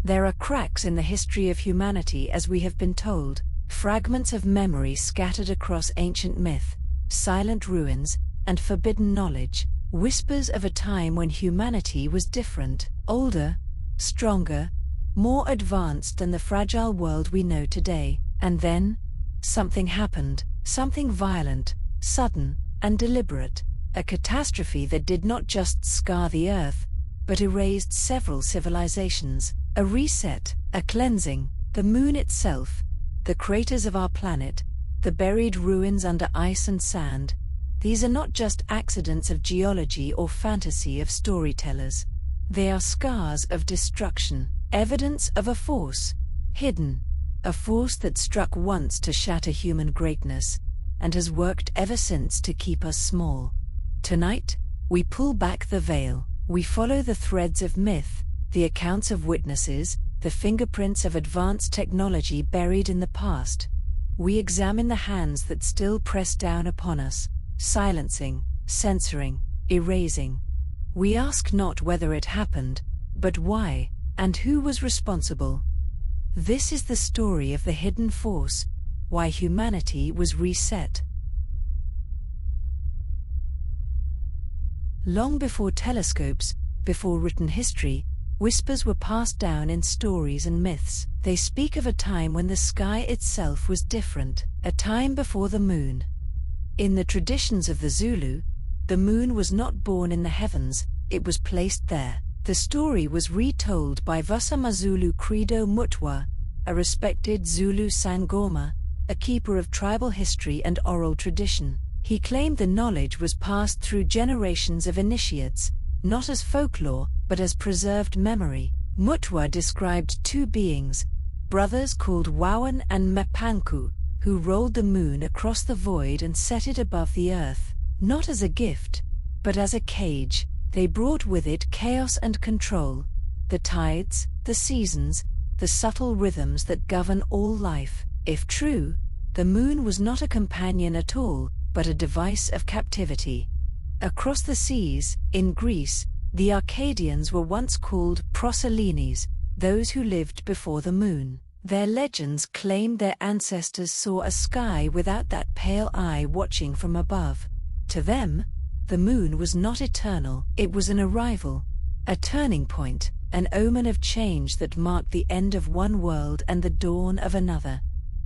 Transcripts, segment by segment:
There are cracks in the history of humanity, as we have been told, fragments of memory scattered across ancient myth, silent ruins, and forbidden knowledge, whispers of a time when humanity was different, older, stronger, more advanced than the fragile world we know today. And then, something happened, something violent, sudden, and deliberate, a catastrophe that did not just scar the Earth, but erased several civilizations, a reset, a cleansing. The moon itself, the craters of our planet, the buried ruins under ice and sand, these are not just accidents of geology or fantasy of storytellers. They are scars of destruction, evidence of a force, hidden, a force that struck once to shatter human greatness, and has worked ever since to keep us small. Tonight, we pull back the veil, we follow the threads of myth, the accounts of witnesses, the fingerprints of advanced technology buried in the past. We examine the hands that still press down upon us, silencing, censoring, erasing. We ask not whether it happened, but why, and who was responsible. This is the story of the hidden force, why humanity was reset. Long before telescopes, before written history, whispers were passed down in stories and myths. They speak of a time when the sky itself was different, a time before the moon. In the traditions of the Zulu, the moon was not born in the heavens, it was placed there. The story was retold by Vusamazulu Credo Mutwa, a respected Zulu Sangoma, a keeper of tribal history and oral tradition. He claimed the knowledge was passed through generations of initiates, not as folklore, but as preserved memory. Mutwa described two beings, brothers called Wawan and Mapanku, who rolled the moon across the void and set it above the earth, not as a gift, but as a cage. They brought with it chaos and control, the tides, the seasons, the subtle rhythms that govern all life. If true, the moon was not a companion at all, but a device of captivity. Across the seas, in Greece, the Arcadians were once called Proserpines, those who lived before the moon. Their legends claimed their ancestors saw a sky without that pale eye watching from above. To them, the moon was not eternal, it was an arrival, a turning point, an omen of change that marked the end of one world and the dawn of another.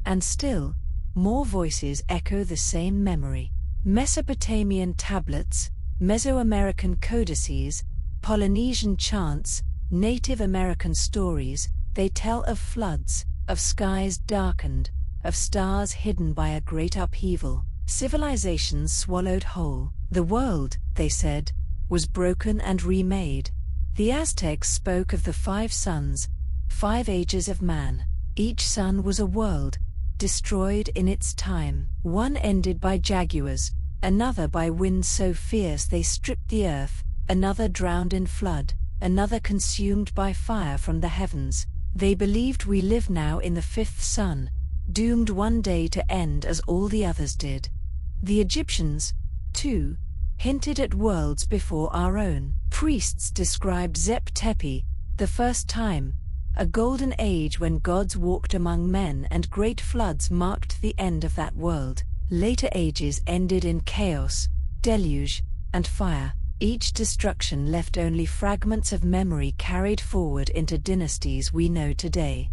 And still, more voices echo the same memory. Mesopotamian tablets, Mesoamerican codices, Polynesian chants, Native American stories, they tell of floods, of skies darkened, of stars hidden by a great upheaval, civilizations swallowed whole. The world, they said, was broken and remade. The Aztecs spoke of the 5 suns, 5 ages of man. Each sun was a world, destroyed in its time. One ended by jaguars, another by winds so fierce they stripped the earth, another drowned in flood, another consumed by fire from the heavens. They believed we live now in the 5th sun, doomed one day to end as all the others did. The Egyptians, too, hinted at worlds before our own. Priests described Zep Tepi, the first time, a golden age when gods walked among men and great floods marked the end of that world. Later ages ended in chaos, deluge, and fire. Each destruction left only fragments of memory carried forward into dynasties we know today.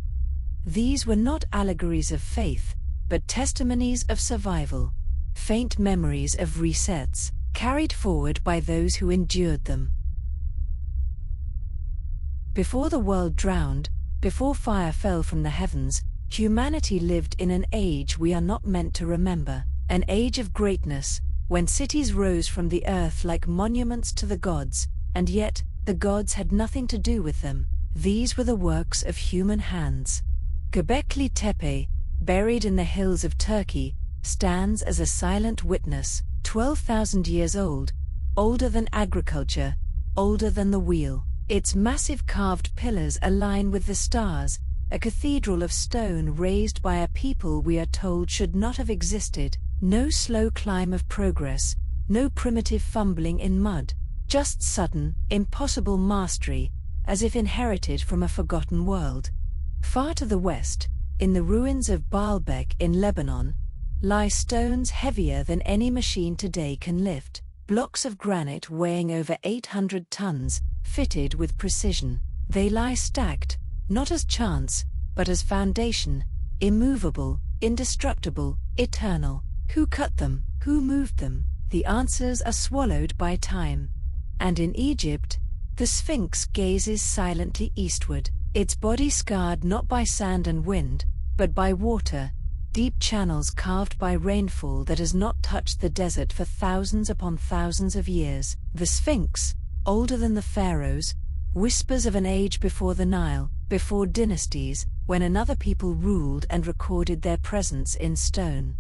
These were not allegories of faith, but testimonies of survival, faint memories of resets, carried forward by those who endured them. Before the world drowned, before fire fell from the heavens, humanity lived in an age we are not meant to remember, an age of greatness, when cities rose from the earth like monuments to the gods, and yet, the gods had nothing to do with them. These were the works of human hands. Göbekli Tepe, buried in the hills of Turkey, stands as a silent witness, 12,000 years old, older than agriculture, older than the wheel. Its massive carved pillars align with the stars, a cathedral of stone raised by a people we are told should not have existed. No slow climb of progress, no primitive fumbling in mud, just sudden, impossible mastery, as if inherited from a forgotten world. Far to the west, in the ruins of Baalbek in Lebanon, lie stones heavier than any machine today can lift, blocks of granite weighing over 800 tons, fitted with precision. They lie stacked, not as chance, but as foundation, immovable, indestructible, eternal. Who cut them? Who moved them? The answers are swallowed by time. And in Egypt, the Sphinx gazes silently eastward, its body scarred not by sand and wind, but by water, deep channels carved by rainfall that has not touched the desert for thousands upon thousands of years. The Sphinx, older than the pharaohs, whispers of an age before the Nile, before dynasties, when another people ruled and recorded their presence in stone.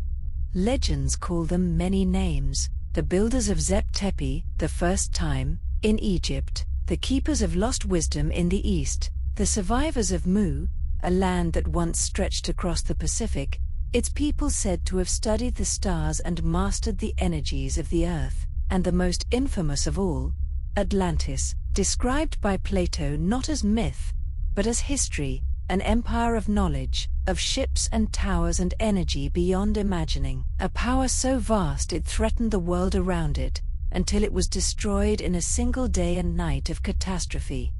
Legends call them many names: the builders of Zep-Tepi, the first time, in Egypt, the keepers of lost wisdom in the east, the survivors of Mu, a land that once stretched across the Pacific, its people said to have studied the stars and mastered the energies of the earth, and the most infamous of all, Atlantis, described by Plato not as myth, but as history, an empire of knowledge, of ships and towers and energy beyond imagining, a power so vast it threatened the world around it, until it was destroyed in a single day and night of catastrophe.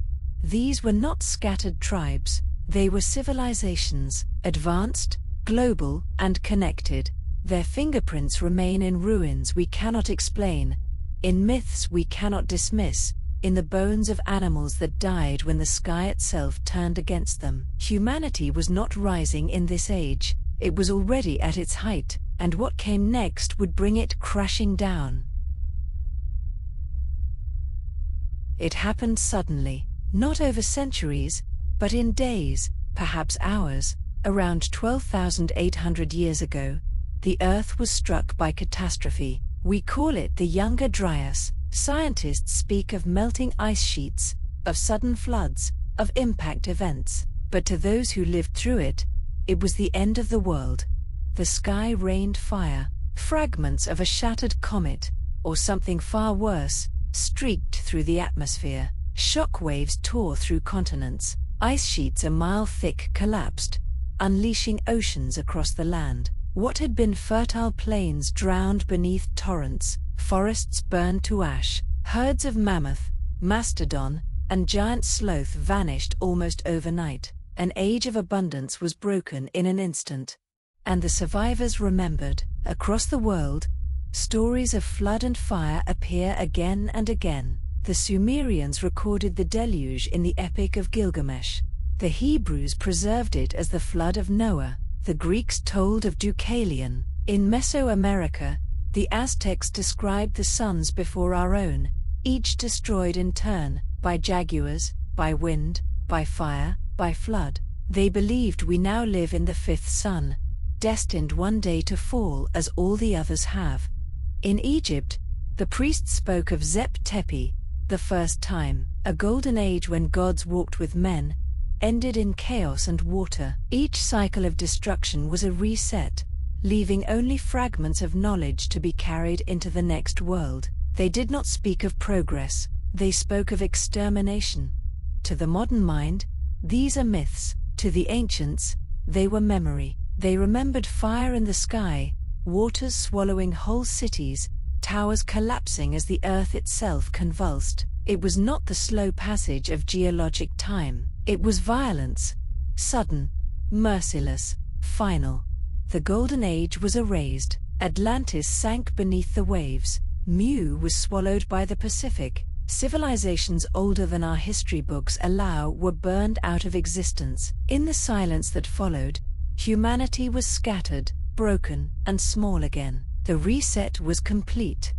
These were not scattered tribes, they were civilizations, advanced, global, and connected. Their fingerprints remain in ruins we cannot explain, in myths we cannot dismiss, in the bones of animals that died when the sky itself turned against them. Humanity was not rising in this age, it was already at its height, and what came next would bring it crashing down. It happened suddenly, not over centuries, but in days, perhaps hours. Around 12,800 years ago, the Earth was struck by catastrophe. We call it the Younger Dryas. Scientists speak of melting ice sheets, of sudden floods, of impact events. But to those who lived through it, it was the end of the world. The sky rained fire, fragments of a shattered comet, or something far worse, streaked through the atmosphere. Shock waves tore through continents, ice sheets a mile thick collapsed, unleashing oceans across the land. What had been fertile plains drowned beneath torrents, forests burned to ash, herds of mammoth, mastodon, and giant sloth vanished almost overnight. An age of abundance was broken in an instant. And the survivors remembered. Across the world, stories of flood and fire appear again and again. The Sumerians recorded the deluge in the Epic of Gilgamesh. The Hebrews preserved it as the flood of Noah. The Greeks told of Deucalion. In Mesoamerica, the Aztecs described the suns before our own, each destroyed in turn, by jaguars, by wind, by fire, by flood. They believed we now live in the fifth sun, destined one day to fall as all the others have. In Egypt, the priests spoke of Zep-Tepi, the first time, a golden age when gods walked with men, ended in chaos and water. Each cycle of destruction was a reset, leaving only fragments of knowledge to be carried into the next world. They did not speak of progress, they spoke of extermination. To the modern mind, these are myths. To the ancients, they were memory. They remembered fire in the sky, waters swallowing whole cities, towers collapsing as the earth itself convulsed. It was not the slow passage of geologic time. It was violence, sudden, merciless, final. The Golden Age was erased. Atlantis sank beneath the waves. Mu was swallowed by the Pacific. Civilizations older than our history books allow were burned out of existence. In the silence that followed, humanity was scattered, broken, and small again. The reset was complete.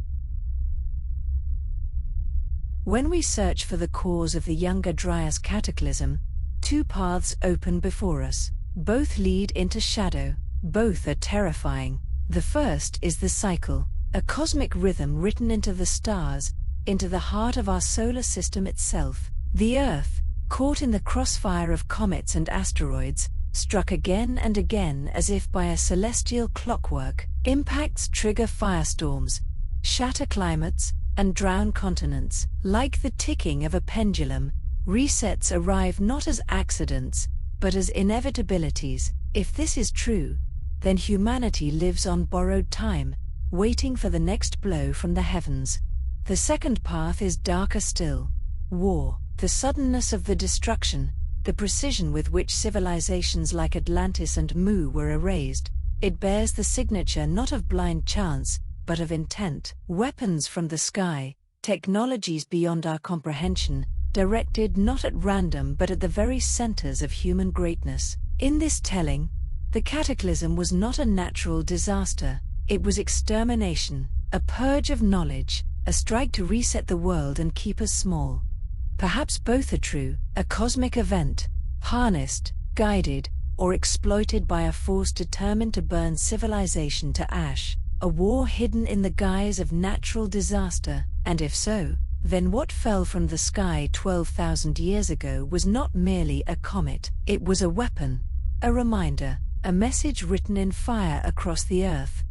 When we search for the cause of the Younger Dryas cataclysm, two paths open before us. Both lead into shadow. Both are terrifying. The first is the cycle, a cosmic rhythm written into the stars, into the heart of our solar system itself. The Earth, caught in the crossfire of comets and asteroids, struck again and again as if by a celestial clockwork. Impacts trigger firestorms, shatter climates, and drown continents. Like the ticking of a pendulum, Resets arrive not as accidents, but as inevitabilities. If this is true, then humanity lives on borrowed time, waiting for the next blow from the heavens. The second path is darker still. War, the suddenness of the destruction, the precision with which civilizations like Atlantis and Mu were erased. It bears the signature not of blind chance, but of intent. Weapons from the sky, technologies beyond our comprehension, directed not at random but at the very centers of human greatness. In this telling, the cataclysm was not a natural disaster, it was extermination, a purge of knowledge, a strike to reset the world and keep us small. Perhaps both are true, a cosmic event, harnessed, guided, or exploited by a force determined to burn civilization to ash, a war hidden in the guise of natural disaster, and if so, then what fell from the sky 12,000 years ago was not merely a comet, it was a weapon, a reminder, a message written in fire across the earth.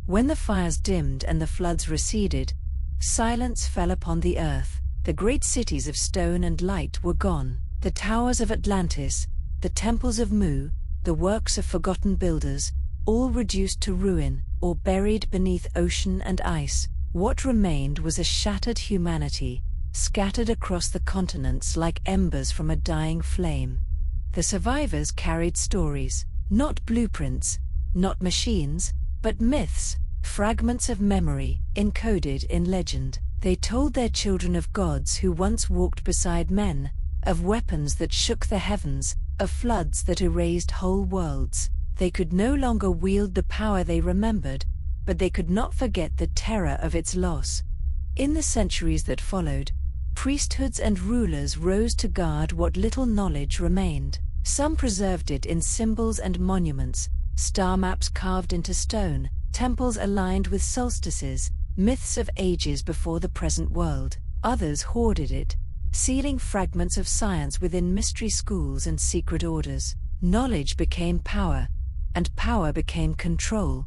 When the fires dimmed and the floods receded, silence fell upon the earth. The great cities of stone and light were gone, the towers of Atlantis, the temples of Mu, the works of forgotten builders, all reduced to ruin, or buried beneath ocean and ice. What remained was a shattered humanity, scattered across the continents like embers from a dying flame. The survivors carried stories, not blueprints, not machines, but myths, fragments of memory, encoded in legend. They told their children of gods who once walked beside men, of weapons that shook the heavens, of floods that erased whole worlds. They could no longer wield the power they remembered, but they could not forget the terror of its loss. In the centuries that followed, priesthoods and rulers rose to guard what little knowledge remained. Some preserved it in symbols and monuments, star maps carved into stone, temples aligned with solstices, myths of ages before the present world. Others hoarded it, sealing fragments of science within mystery schools and secret orders. Knowledge became power, and power became control,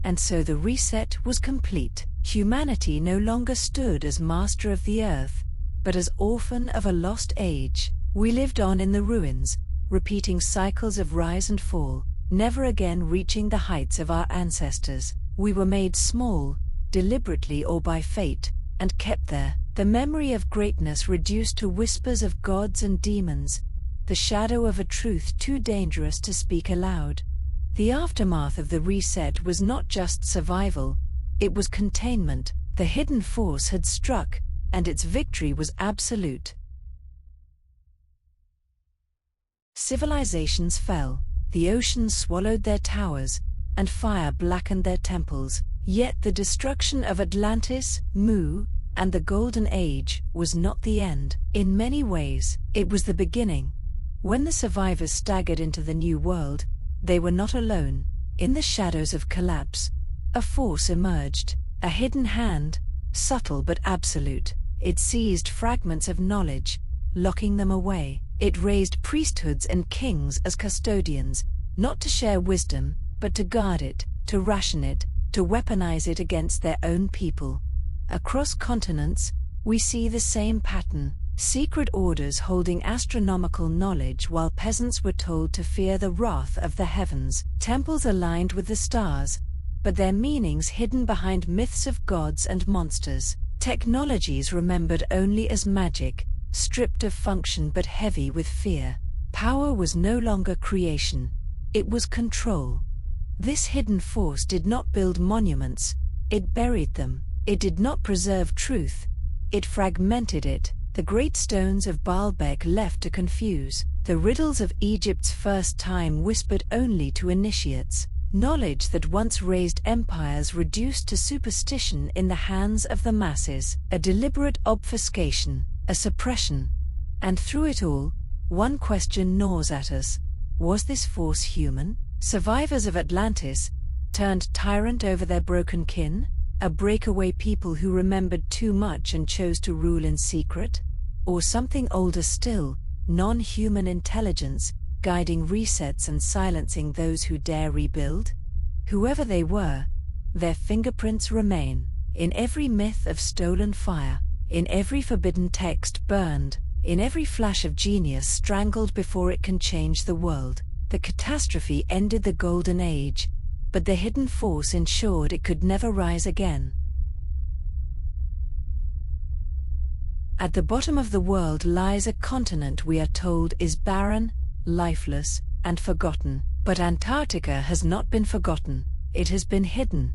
and so the reset was complete. Humanity no longer stood as master of the earth, but as orphan of a lost age. We lived on in the ruins, repeating cycles of rise and fall, never again reaching the heights of our ancestors. We were made small, deliberately or by fate, and kept there, the memory of greatness reduced to whispers of gods and demons, the shadow of a truth too dangerous to speak aloud. The aftermath of the reset was not just survival, it was containment. The hidden force had struck, and its victory was absolute. Civilizations fell, the oceans swallowed their towers, and fire blackened their temples. Yet the destruction of Atlantis, Mu, and the Golden Age was not the end. In many ways, it was the beginning. When the survivors staggered into the new world, they were not alone. In the shadows of collapse, a force emerged, a hidden hand, subtle but absolute. It seized fragments of knowledge, locking them away. It raised priesthoods and kings as custodians, not to share wisdom, but to guard it, to ration it, to weaponize it against their own people. Across continents, we see the same pattern. Secret orders holding astronomical knowledge while peasants were told to fear the wrath of the heavens. Temples aligned with the stars, but their meanings hidden behind myths of gods and monsters. Technologies remembered only as magic, stripped of function but heavy with fear. Power was no longer creation, it was control. This hidden force did not build monuments, it buried them. It did not preserve truth, it fragmented it. The great stones of Baalbek left to confuse. The riddles of Egypt's first time whispered only to initiates. Knowledge that once raised empires reduced to superstition in the hands of the masses. A deliberate obfuscation, a suppression. And through it all, one question gnaws at us. Was this force human? Survivors of Atlantis, turned tyrant over their broken kin? A breakaway people who remembered too much and chose to rule in secret? Or something older still, non-human intelligence, guiding resets and silencing those who dare rebuild? Whoever they were, their fingerprints remain. in every myth of stolen fire, in every forbidden text burned, in every flash of genius strangled before it can change the world. The catastrophe ended the Golden Age, but the hidden force ensured it could never rise again. At the bottom of the world lies a continent we are told is barren, lifeless, and forgotten. But Antarctica has not been forgotten, it has been hidden.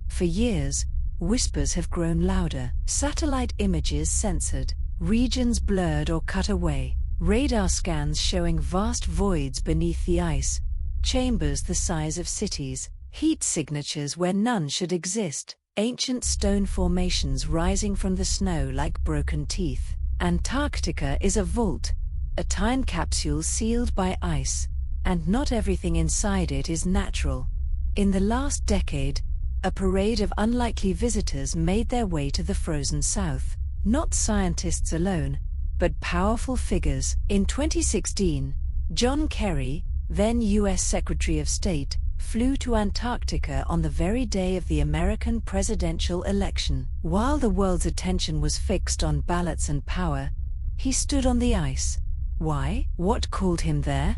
For years, whispers have grown louder, satellite images censored, regions blurred or cut away, radar scans showing vast voids beneath the ice, chambers the size of cities, heat signatures where none should exist, ancient stone formations rising from the snow like broken teeth. Antarctica is a vault, a time capsule sealed by ice, and not everything inside it is natural. In the last decade, a parade of unlikely visitors made their way to the frozen south, not scientists alone, but powerful figures. In 2016, John Kerry, then U.S. Secretary of State, flew to Antarctica on the very day of the American presidential election. While the world's attention was fixed on ballots and power, he stood on the ice. Why? What called him there?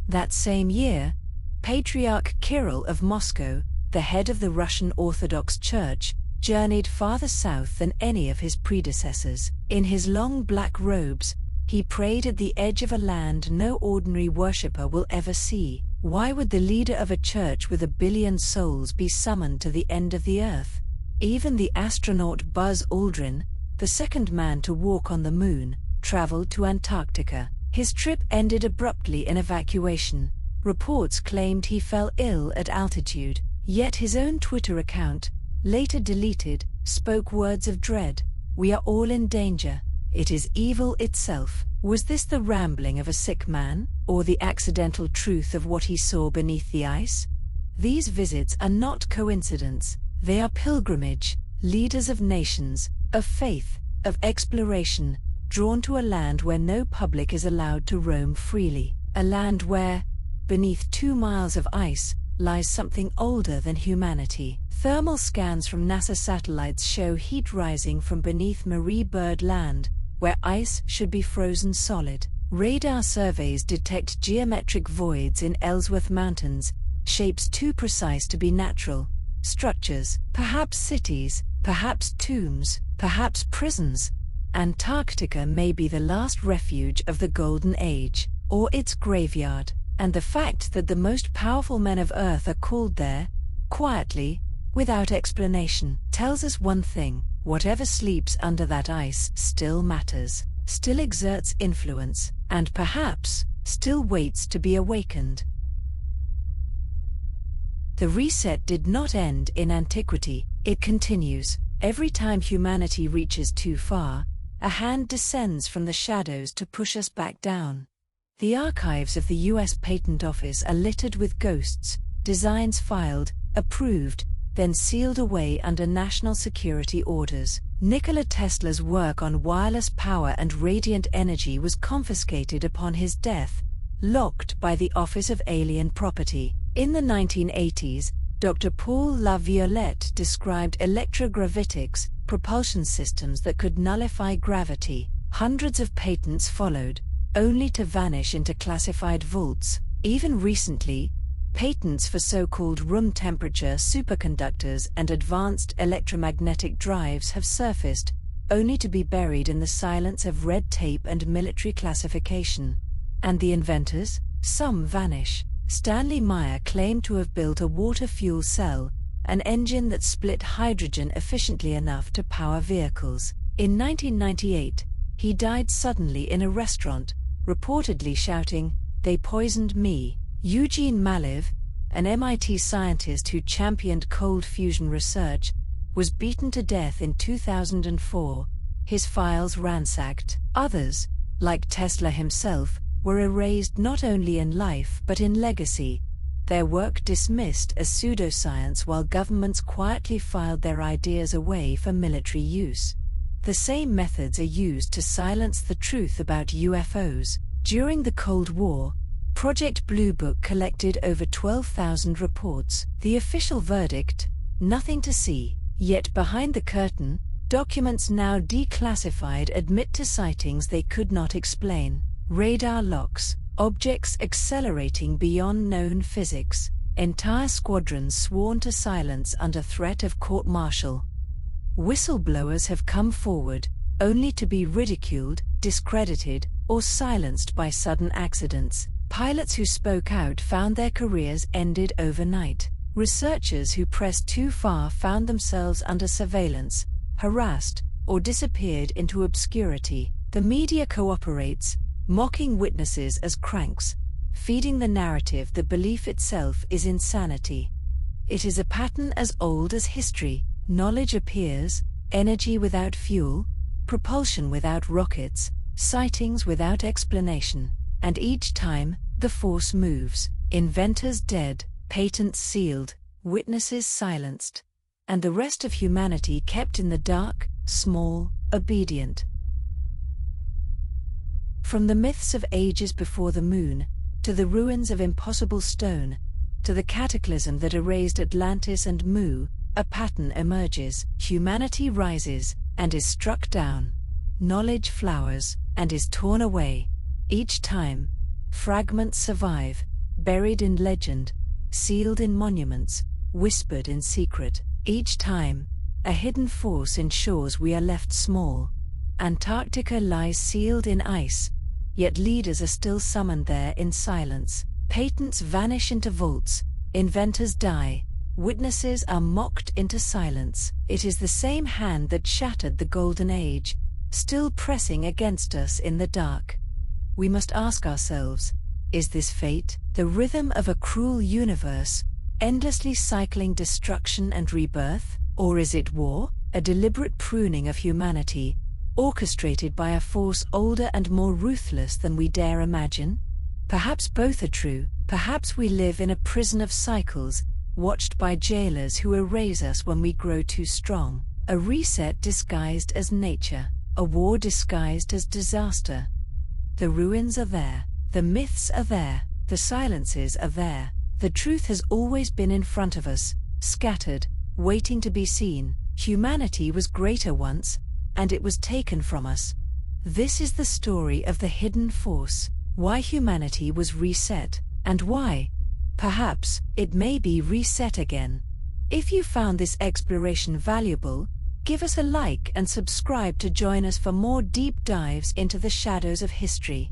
That same year, Patriarch Kirill of Moscow, the head of the Russian Orthodox Church, journeyed farther south than any of his predecessors. In his long black robes, he prayed at the edge of a land no ordinary worshipper will ever see. Why would the leader of a church with 1 billion souls be summoned to the end of the earth? Even the astronaut Buzz Aldrin, the second man to walk on the moon, traveled to Antarctica. His trip ended abruptly in evacuation. Reports claimed he fell ill at altitude, yet his own Twitter account, later deleted, spoke words of dread. "We are all in danger. It is evil itself." Was this the rambling of a sick man, or the accidental truth of what he saw beneath the ice? These visits are not coincidence, they are pilgrimage, leaders of nations, of faith, of exploration, drawn to a land where no public is allowed to roam freely, a land where, beneath 2 miles of ice, lies something older than humanity. Thermal scans from NASA satellites show heat rising from beneath Marie Byrd Land, where ice should be frozen solid. Radar surveys detect geometric voids in Ellsworth Mountains, shapes too precise to be natural, structures, perhaps cities, perhaps tombs, perhaps prisons. Antarctica may be the last refuge of the Golden Age, or its graveyard, and the fact that the most powerful men of Earth are called there, quietly, without explanation, tells us one thing: whatever sleeps under that ice still matters, still exerts influence, and perhaps, still waits to be awakened. The reset did not end in antiquity, it continues. Every time humanity reaches too far, a hand descends from the shadows to push us back down. The archives of the U.S. Patent Office are littered with ghosts, designs filed, approved, then sealed away under national security orders. Nikola Tesla's work on wireless power and radiant energy was confiscated upon his death, locked by the Office of Alien Property. In the 1980s, Dr. Paul Laviolette described electrogravitics, propulsion systems that could nullify gravity. Hundreds of patents followed, only to vanish into classified vaults. Even recently, patents for so-called room temperature superconductors and advanced electromagnetic drives have surfaced, only to be buried in the silence of red tape and military classification. And the inventors? Some vanish. Stanley Meyer claimed to have built a water fuel cell, an engine that split hydrogen efficiently enough to power vehicles. In 1998, he died suddenly in a restaurant, reportedly shouting, "They poisoned me." Eugene Maliv, an MIT scientist who championed cold fusion research, was beaten to death in 2004, his files ransacked. Others, like Tesla himself, were erased not only in life but in legacy, their work dismissed as pseudoscience while governments quietly filed their ideas away for military use. The same methods are used to silence the truth about UFOs. During the Cold War, Project Blue Book collected over 12,000 reports. The official verdict: nothing to see. Yet behind the curtain, documents now declassified admit to sightings they could not explain. Radar locks, objects accelerating beyond known physics, entire squadrons sworn to silence under threat of court-martial. Whistleblowers have come forward, only to be ridiculed, discredited, or silenced by sudden accidents. Pilots who spoke out found their careers ended overnight. Researchers who pressed too far found themselves under surveillance, harassed, or disappeared into obscurity. The media cooperates, mocking witnesses as cranks, feeding the narrative that belief itself is insanity. It is a pattern as old as history. Knowledge appears, energy without fuel, propulsion without rockets, sightings without explanation, and each time, the force moves. Inventors dead, patents sealed, witnesses silenced, and the rest of humanity kept in the dark, small, obedient. From the myths of ages before the moon, to the ruins of impossible stone, to the cataclysm that erased Atlantis and Mu, a pattern emerges. Humanity rises, and is struck down. Knowledge flowers, and is torn away. Each time, fragments survive, buried in legend, sealed in monuments, whispered in secret. Each time, a hidden force ensures we are left small. Antarctica lies sealed in ice, yet leaders are still summoned there in silence. Patents vanish into vaults, inventors die, witnesses are mocked into silence. It is the same hand that shattered the Golden Age, still pressing against us in the dark. We must ask ourselves, is this fate, the rhythm of a cruel universe, endlessly cycling destruction and rebirth? Or is it war, a deliberate pruning of humanity, orchestrated by a force older and more ruthless than we dare imagine? Perhaps both are true. Perhaps we live in a prison of cycles, watched by jailers who erase us when we grow too strong. A reset disguised as nature, a war disguised as disaster. The ruins are there, the myths are there, the silences are there. The truth has always been in front of us, scattered, waiting to be seen. Humanity was greater once, and it was taken from us. This is the story of the hidden force, why humanity was reset, and why, perhaps, it may be reset again. If you found this exploration valuable, give us a like and subscribe to join us for more deep dives into the shadows of history.